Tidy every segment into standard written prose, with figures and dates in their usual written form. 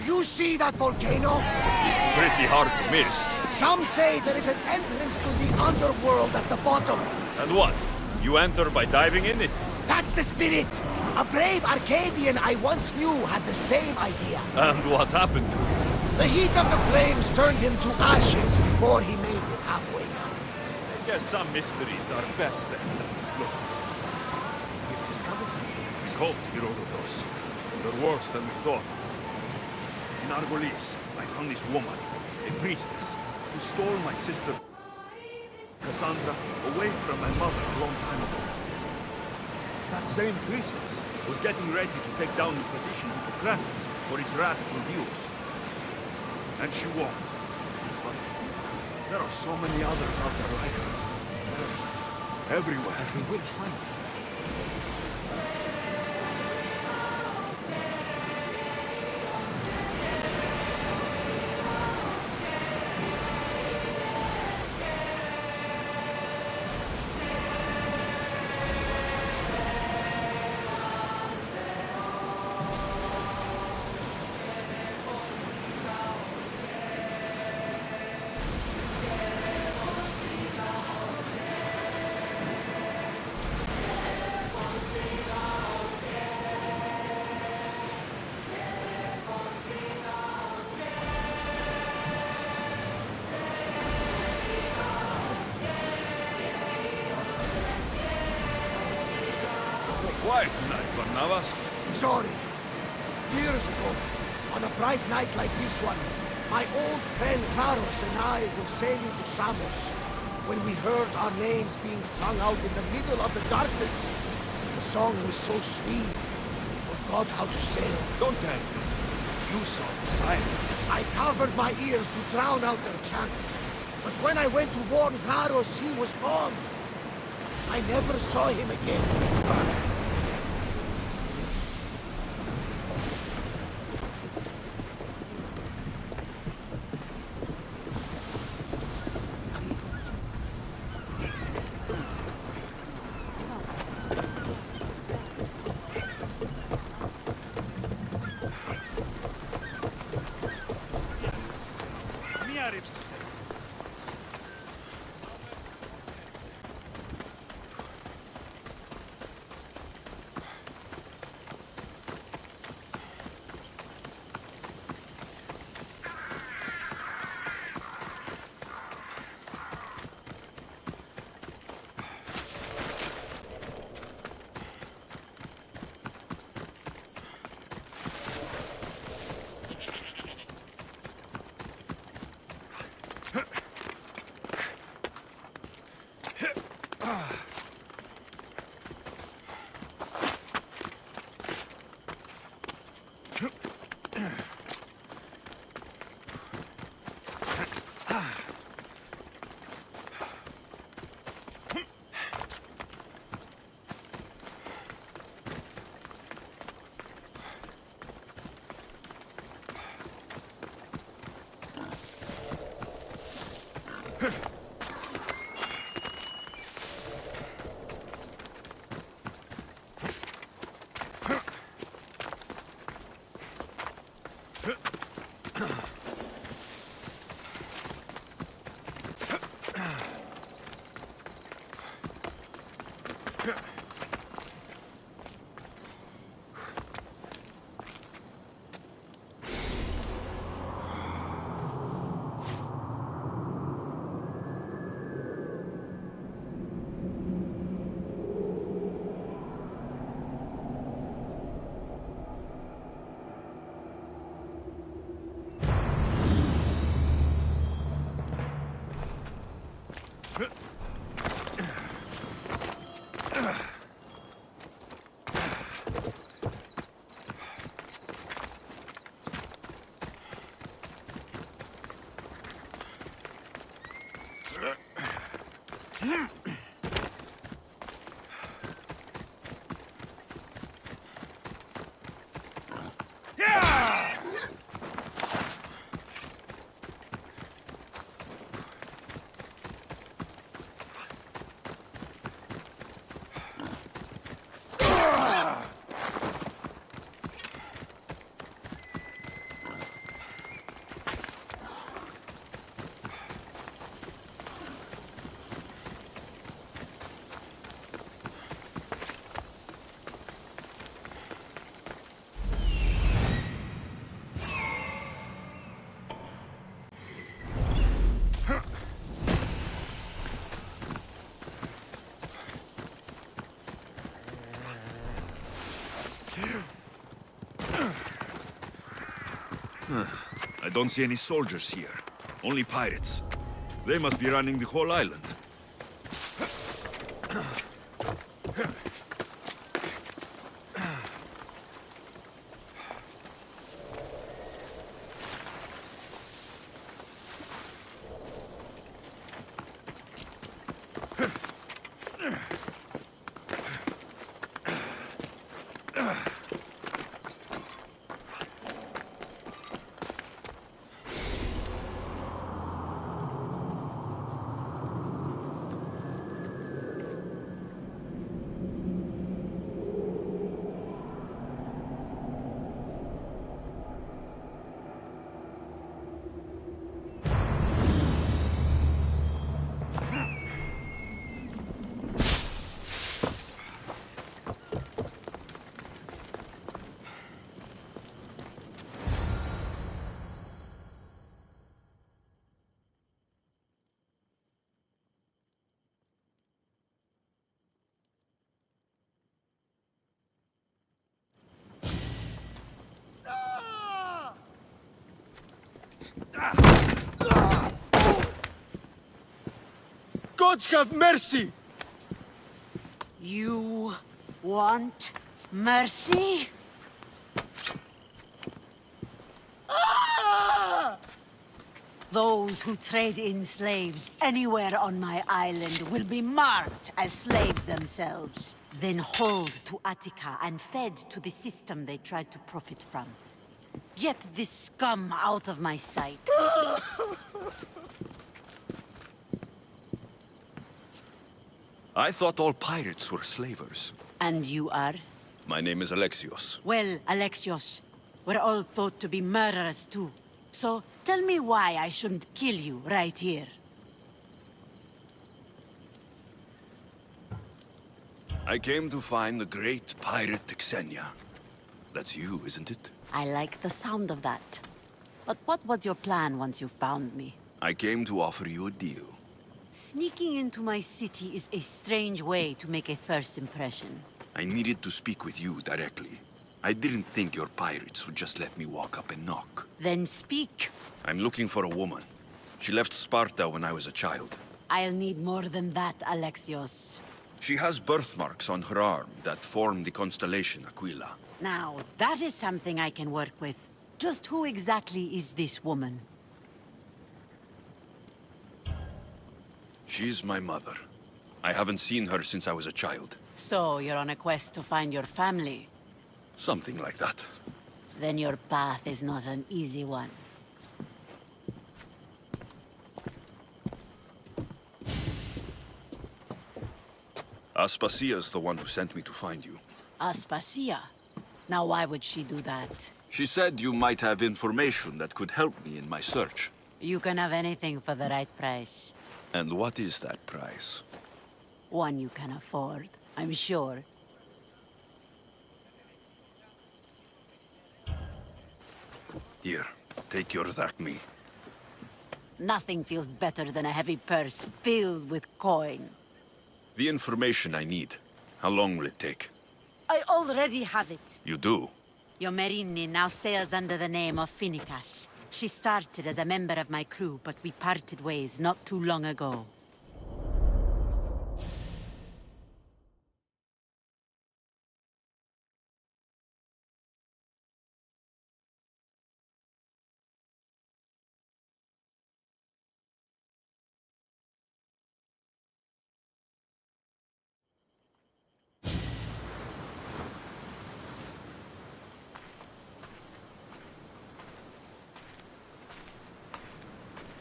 you see that volcano? It's pretty hard to miss. Some say there is an entrance to the underworld at the bottom. And what? You enter by diving in it? That's the spirit! A brave Arcadian I once knew had the same idea. And what happened to him? The heat of the flames turned him to ashes before he made it halfway down. I guess some mysteries are best left unexplored. We've discovered something. Cult, Herodotus. They're worse than we thought. In Argolis, I found this woman, a priestess, who stole my sister, Cassandra, away from my mother a long time ago. That same priestess was getting ready to take down the physician Hippocrates for his radical views. And she won't. But there are so many others out there like her. They're everywhere. And we will find them. Quiet tonight, Barnabas. Sorry. Years ago, on a bright night like this one, my old friend Klaros and I were sailing to Samos when we heard our names being sung out in the middle of the darkness. The song was so sweet, we forgot how to sail. Don't tell me. You saw the silence. I covered my ears to drown out their chants. But when I went to warn Klaros, he was gone. I never saw him again. I don't see any soldiers here. Only pirates. They must be running the whole island. Gods have mercy! You want mercy? Those who trade in slaves anywhere on my island will be marked as slaves themselves, then hauled to Attica and fed to the system they tried to profit from. Get this scum out of my sight. I thought all pirates were slavers. And you are? My name is Alexios. Well, Alexios, we're all thought to be murderers too. So, tell me why I shouldn't kill you right here. I came to find the great pirate Xenia. That's you, isn't it? I like the sound of that. But what was your plan once you found me? I came to offer you a deal. Sneaking into my city is a strange way to make a first impression. I needed to speak with you directly. I didn't think your pirates would just let me walk up and knock. Then speak. I'm looking for a woman. She left Sparta when I was a child. I'll need more than that, Alexios. She has birthmarks on her arm that form the constellation Aquila. Now, that is something I can work with. Just who exactly is this woman? She's my mother. I haven't seen her since I was a child. So, you're on a quest to find your family? Something like that. Then your path is not an easy one. Aspasia's the one who sent me to find you. Aspasia? Now why would she do that? She said you might have information that could help me in my search. You can have anything for the right price. And what is that price? One you can afford, I'm sure. Here, take your drachmi. Nothing feels better than a heavy purse filled with coin. The information I need. How long will it take? I already have it. You do? Your Merini now sails under the name of Phoenicas. She started as a member of my crew, but we parted ways not too long ago.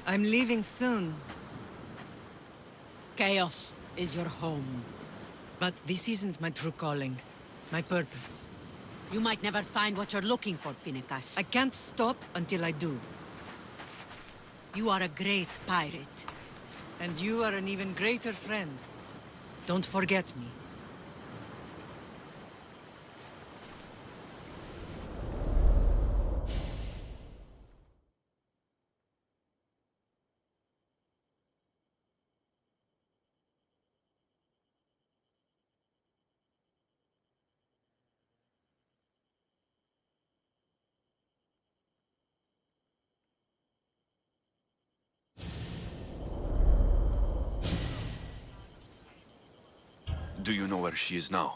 I'm leaving soon, Chaos is your home. but this isn't my true calling. My purpose. You might never find what you're looking for, Phoenicas. I can't stop until I do. You are a great pirate. And you are an even greater friend. Don't forget me. Do you know where she is now?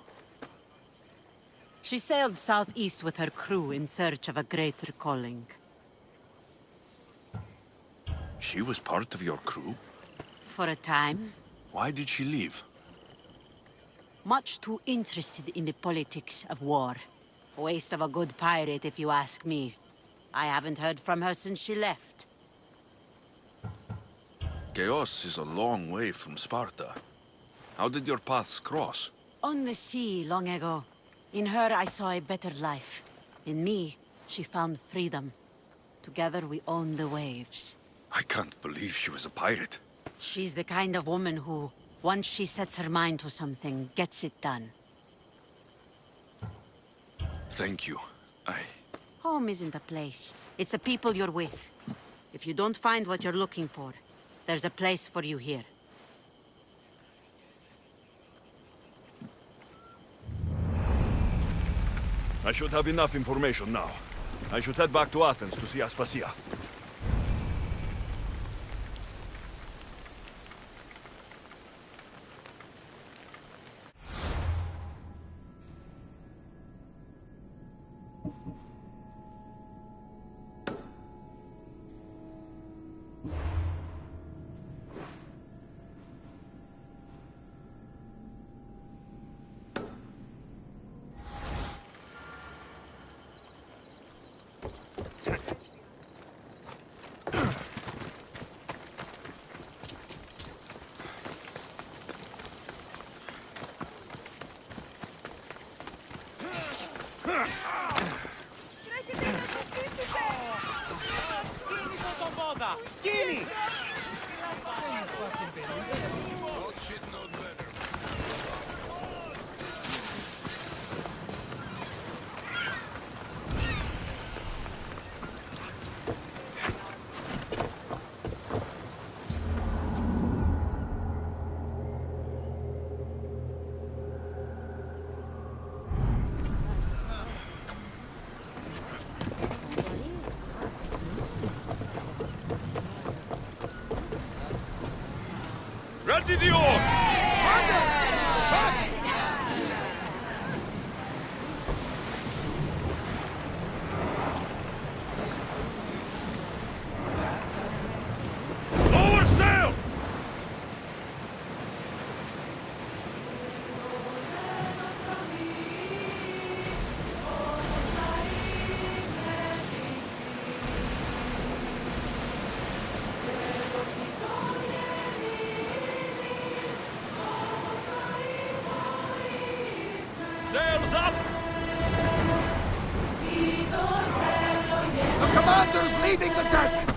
She sailed southeast with her crew in search of a greater calling. She was part of your crew? For a time. Why did she leave? Much too interested in the politics of war. Waste of a good pirate, if you ask me. I haven't heard from her since she left. Chaos is a long way from Sparta. How did your paths cross? On the sea, long ago. In her, I saw a better life. In me, she found freedom. Together, we own the waves. I can't believe she was a pirate. She's the kind of woman who, once she sets her mind to something, gets it done. Thank you. Home isn't a place. It's the people you're with. If you don't find what you're looking for, there's a place for you here. I should have enough information now. I should head back to Athens to see Aspasia. Ready the oars! Lower sail! Sails up! The commander's leaving the deck!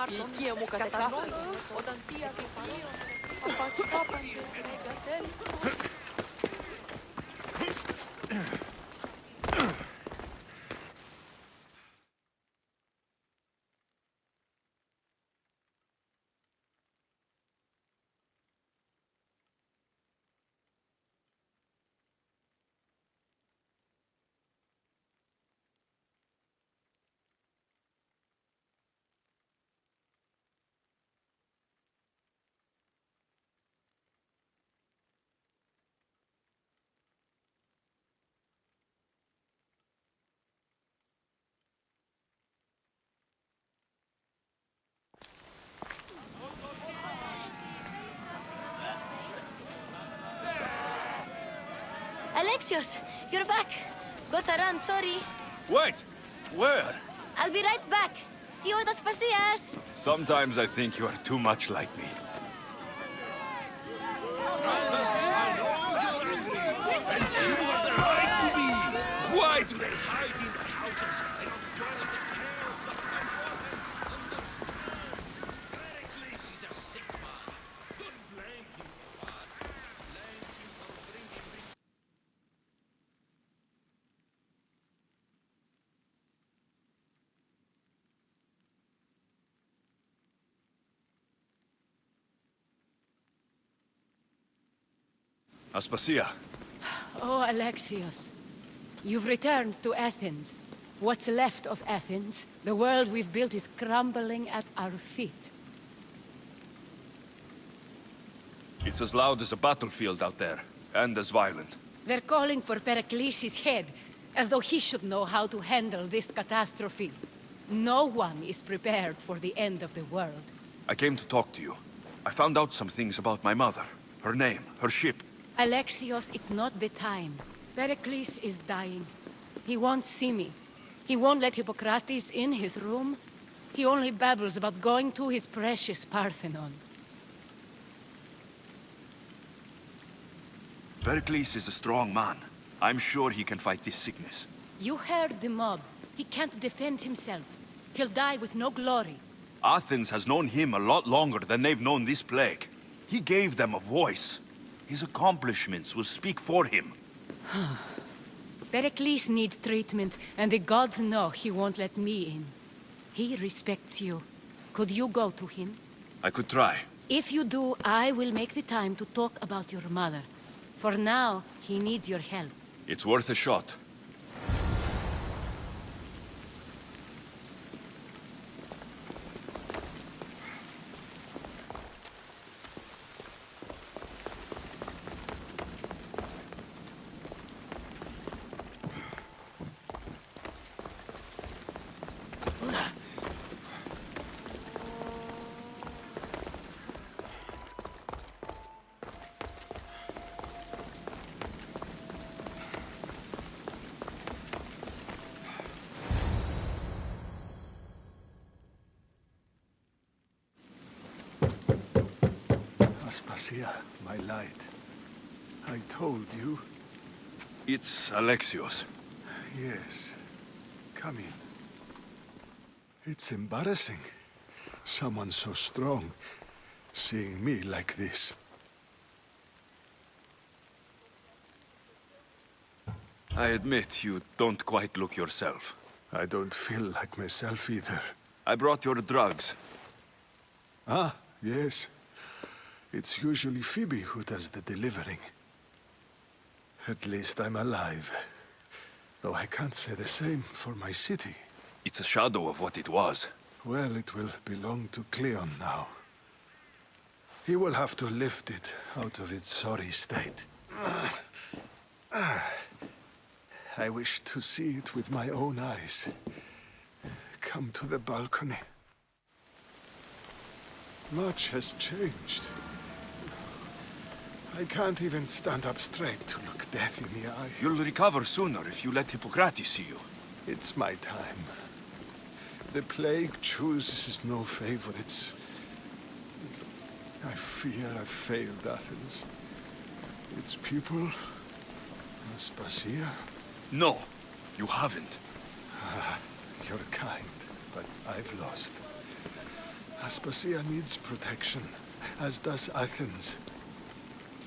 Οικία μου καταφρόνησε, όταν πια και πίο, απαξάπαντε μεγατέλη. Alexios, you're back. Gotta run, sorry. Wait! Where? I'll be right back. See you at Aspasias. Sometimes I think you are too much like me. Why do they hide in the houses and dwell in the chaos that my Pericles is a sick man. Don't blame him for that. Blame him for bringing me. Aspasia. Oh, Alexios. You've returned to Athens. What's left of Athens, the world we've built is crumbling at our feet. It's as loud as a battlefield out there, and as violent. They're calling for Pericles' head, as though he should know how to handle this catastrophe. No one is prepared for the end of the world. I came to talk to you. I found out some things about my mother. Her name, her ship. Alexios, it's not the time. Pericles is dying. He won't see me. He won't let Hippocrates in his room. He only babbles about going to his precious Parthenon. Pericles is a strong man. I'm sure he can fight this sickness. You heard the mob. He can't defend himself. He'll die with no glory. Athens has known him a lot longer than they've known this plague. He gave them a voice. His accomplishments will speak for him. Pericles needs treatment, and the gods know he won't let me in. He respects you. Could you go to him? I could try. If you do, I will make the time to talk about your mother. For now, he needs your help. It's worth a shot. Aspasia, my light. I told you. It's Alexios. Yes. Come in. It's embarrassing. Someone so strong, seeing me like this. I admit you don't quite look yourself. I don't feel like myself either. I brought your drugs. Ah, yes. It's usually Phoebe who does the delivering. At least I'm alive. Though I can't say the same for my city. It's a shadow of what it was. Well, it will belong to Cleon now. He will have to lift it out of its sorry state. I wish to see it with my own eyes. Come to the balcony. Much has changed. I can't even stand up straight to look death in the eye. You'll recover sooner if you let Hippocrates see you. It's my time. The plague chooses no favorites. I fear I've failed Athens. its people? Aspasia? No, you haven't. You're kind, but I've lost. Aspasia needs protection, as does Athens.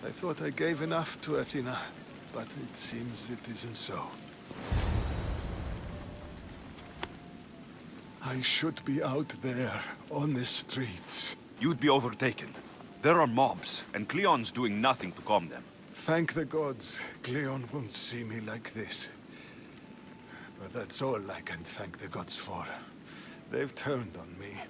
I thought I gave enough to Athena, but it seems it isn't so. I should be out there, on the streets. You'd be overtaken. There are mobs, and Cleon's doing nothing to calm them. Thank the gods, Cleon won't see me like this. But that's all I can thank the gods for. They've turned on me.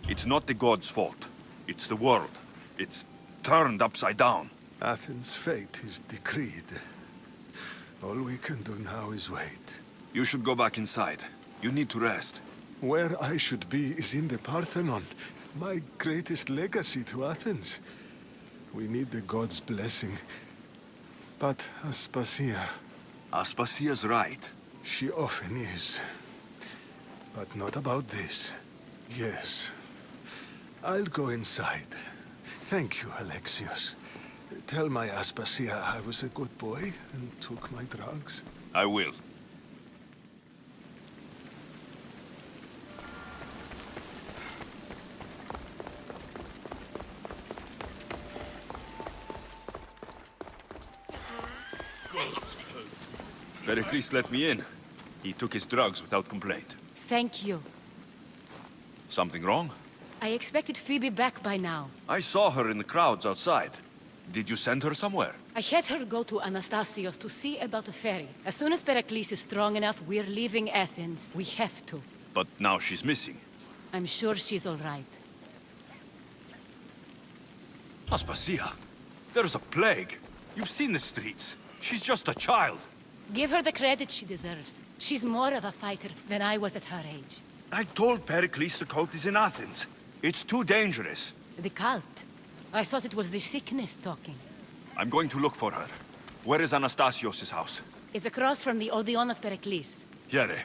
It's not the gods' fault. It's the world. It's turned upside down. Athens' fate is decreed. All we can do now is wait. You should go back inside. You need to rest. Where I should be is in the Parthenon, my greatest legacy to Athens. We need the gods' blessing. But Aspasia... Aspasia's right. She often is. But not about this. Yes. I'll go inside. Thank you, Alexios. Tell my Aspasia I was a good boy and took my drugs. I will. Pericles let me in. He took his drugs without complaint. Thank you. Something wrong? I expected Phoebe back by now. I saw her in the crowds outside. Did you send her somewhere? I had her go to Anastasios to see about a ferry. As soon as Pericles is strong enough, we're leaving Athens. We have to. But now she's missing. I'm sure she's all right. Aspasia, there's a plague. You've seen the streets. She's just a child. Give her the credit she deserves. She's more of a fighter than I was at her age. I told Pericles the cult is in Athens. It's too dangerous. The cult? I thought it was the sickness talking. I'm going to look for her. Where is Anastasios' house? It's across from the Odeon of Pericles. Here.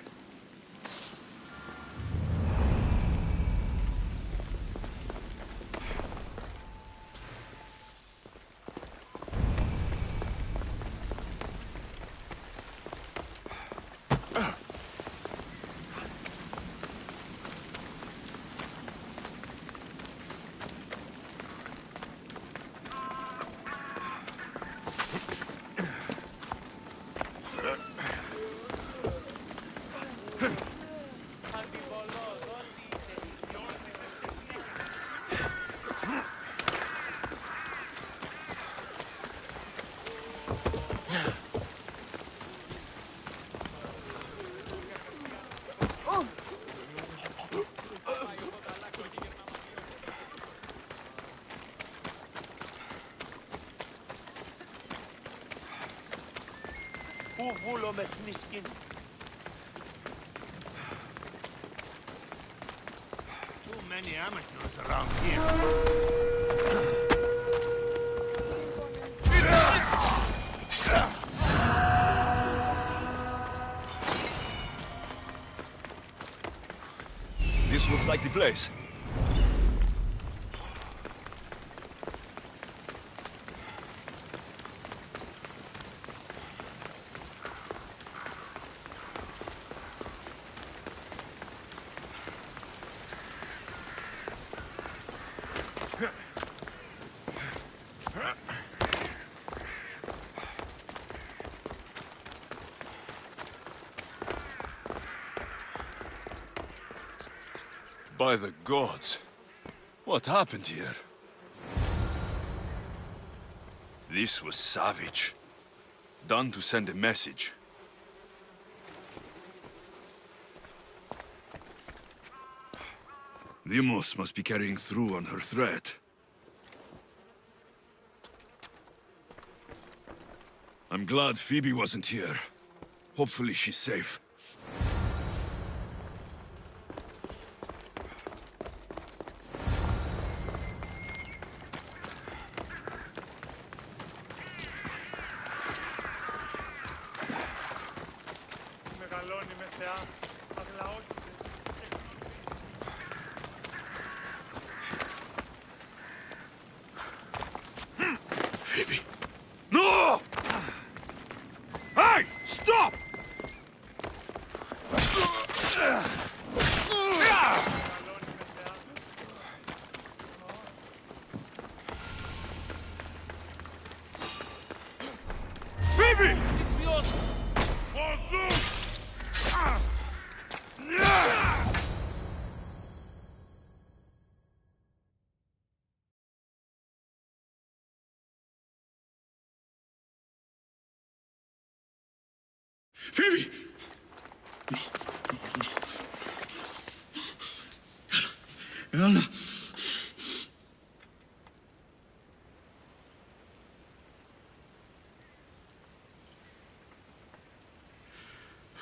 Too many amateurs around here. This looks like the place. By the gods. What happened here? This was savage. Done to send a message. Deimos must be carrying through on her threat. I'm glad Phoebe wasn't here. Hopefully she's safe. Phoebe! No, no, no. Anna.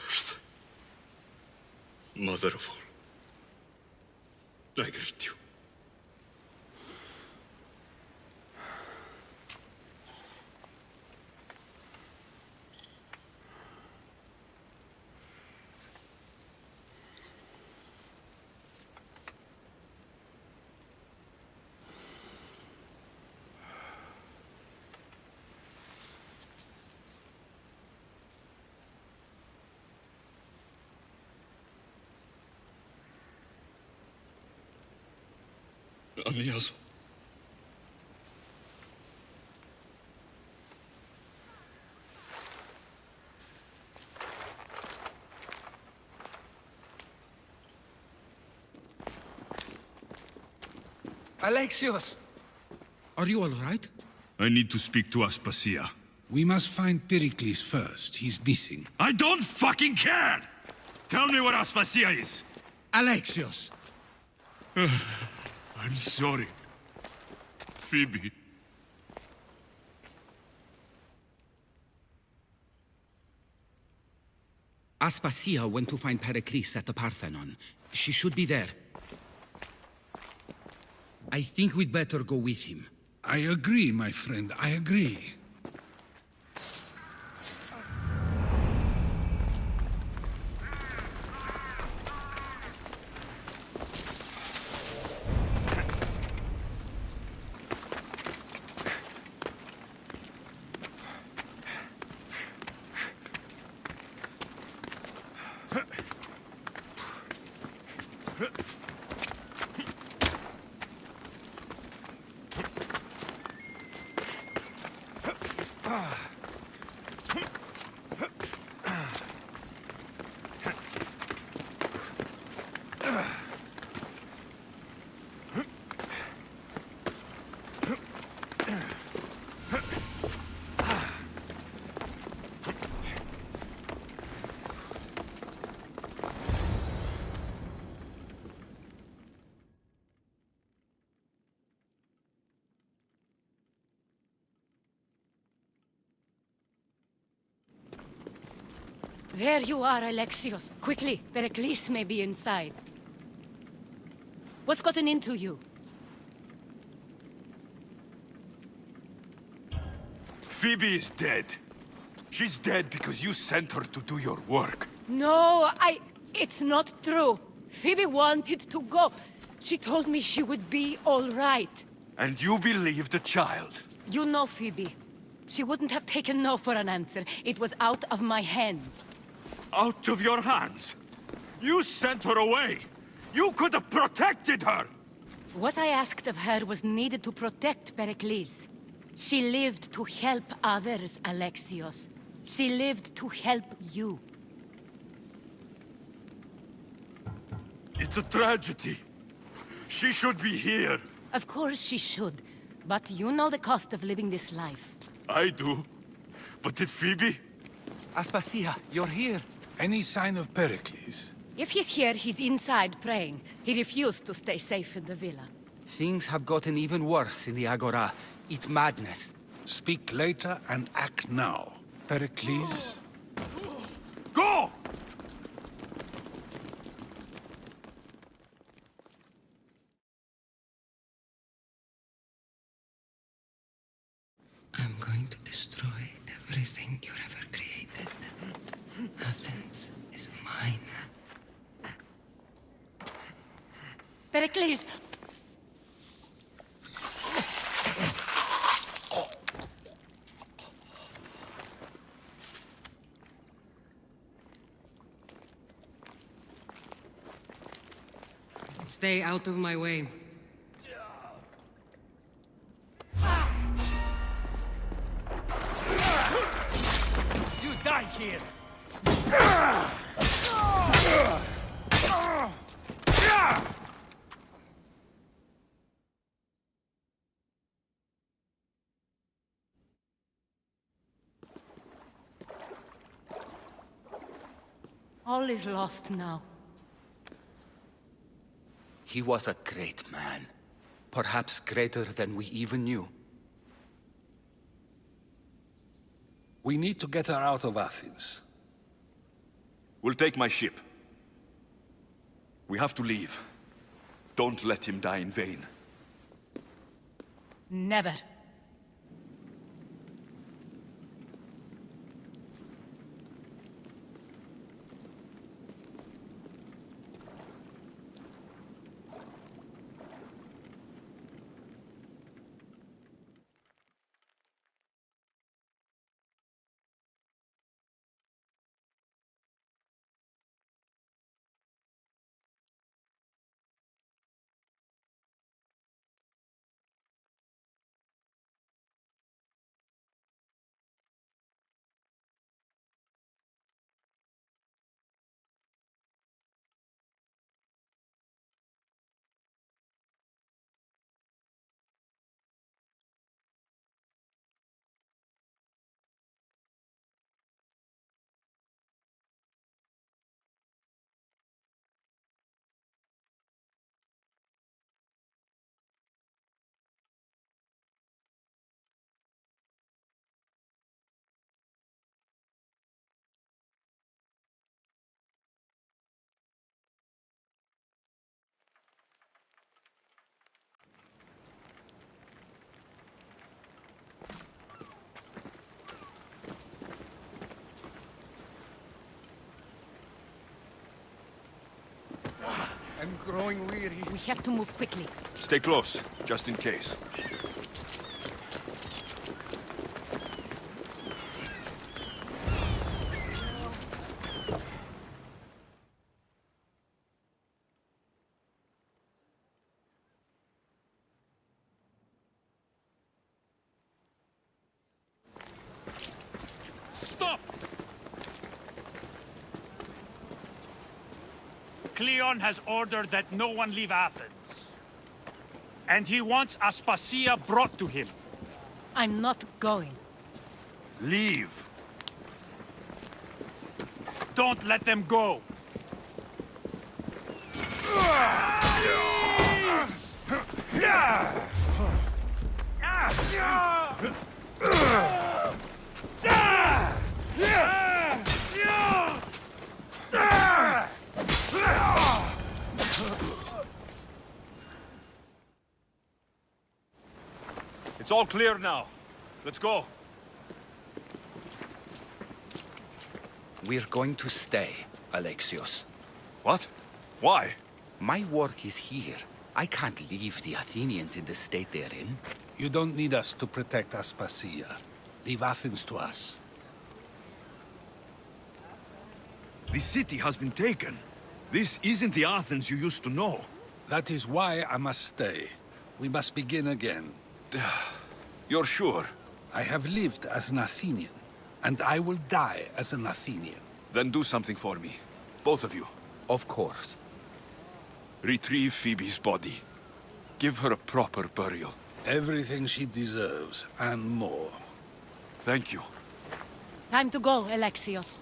Earth, mother of all, I greet you. Alexios. Alexios! Are you all right? I need to speak to Aspasia. We must find Pericles first. He's missing. I don't fucking care! Tell me where Aspasia is! Alexios! I'm sorry. Phoebe. Aspasia went to find Pericles at the Parthenon. She should be there. I think we'd better go with him. I agree, my friend. I agree. There you are, Alexios. Quickly, Pericles may be inside. What's gotten into you? Phoebe is dead. She's dead because you sent her to do your work. No, it's not true. Phoebe wanted to go. She told me she would be all right. And you believe the child? You know Phoebe. She wouldn't have taken no for an answer. It was out of my hands. Out of your hands? You sent her away! You could have protected her! What I asked of her was needed to protect Pericles. She lived to help others, Alexios. She lived to help you. It's a tragedy. She should be here. Of course she should. But you know the cost of living this life. I do. But did Phoebe? Aspasia, you're here. Any sign of Pericles? If he's here, he's inside praying. He refused to stay safe in the villa. Things have gotten even worse in the Agora. It's madness. Speak later and act now. Pericles? Go! I'm going to destroy everything you've ever created. Athens is mine. Pericles! Stay out of my way. You die here! All is lost now. He was a great man. Perhaps greater than we even knew. We need to get her out of Athens. We'll take my ship. We have to leave. Don't let him die in vain. Never. I'm growing weary. We have to move quickly. Stay close, just in case. Stop! Cleon has ordered that no one leave Athens. And he wants Aspasia brought to him. I'm not going. Leave! Don't let them go! It's all clear now. Let's go. We're going to stay, Alexios. What? Why? My work is here. I can't leave the Athenians in the state they're in. You don't need us to protect Aspasia. Leave Athens to us. The city has been taken. This isn't the Athens you used to know. That is why I must stay. We must begin again. You're sure? I have lived as an Athenian, and I will die as an Athenian. Then do something for me. Both of you. Of course. Retrieve Phoebe's body. Give her a proper burial. Everything she deserves, and more. Thank you. Time to go, Alexios.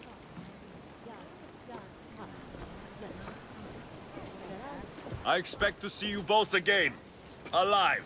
I expect to see you both again. Alive.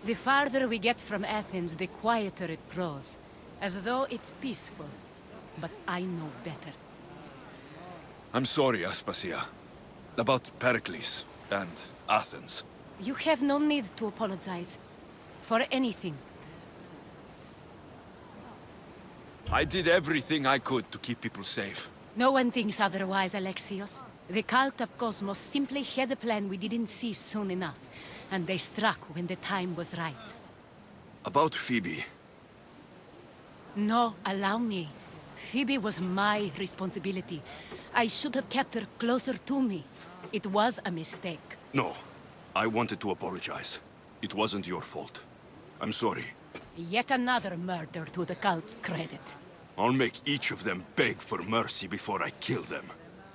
The farther we get from Athens, the quieter it grows. As though it's peaceful. But I know better. I'm sorry, Aspasia. About Pericles and Athens. You have no need to apologize. For anything. I did everything I could to keep people safe. No one thinks otherwise, Alexios. The Cult of Kosmos simply had a plan we didn't see soon enough, and they struck when the time was right. About Phoebe. No, allow me. Phoebe was my responsibility. I should have kept her closer to me. It was a mistake. No. I wanted to apologize. It wasn't your fault. I'm sorry. Yet another murder to the cult's credit. I'll make each of them beg for mercy before I kill them.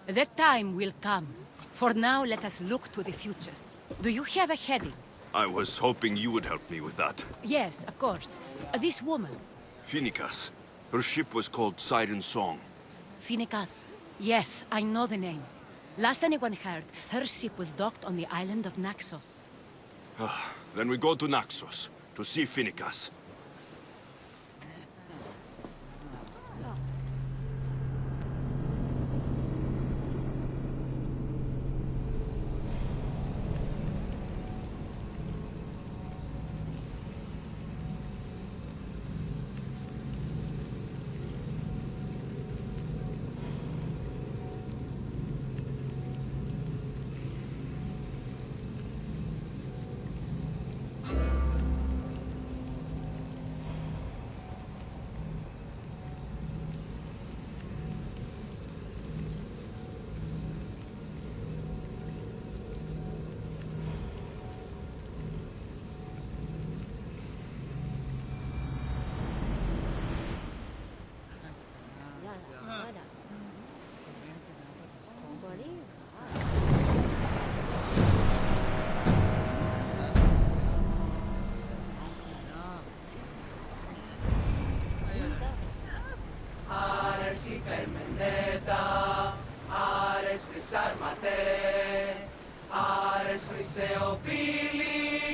That time will come. For now, let us look to the future. Do you have a heading? I was hoping you would help me with that. Yes, of course. This woman. Phoenicas. Her ship was called Siren Song. Phoenicas. Yes, I know the name. Last anyone heard, her ship was docked on the island of Naxos. Then we go to Naxos, to see Phoenicas. Ares friseo pili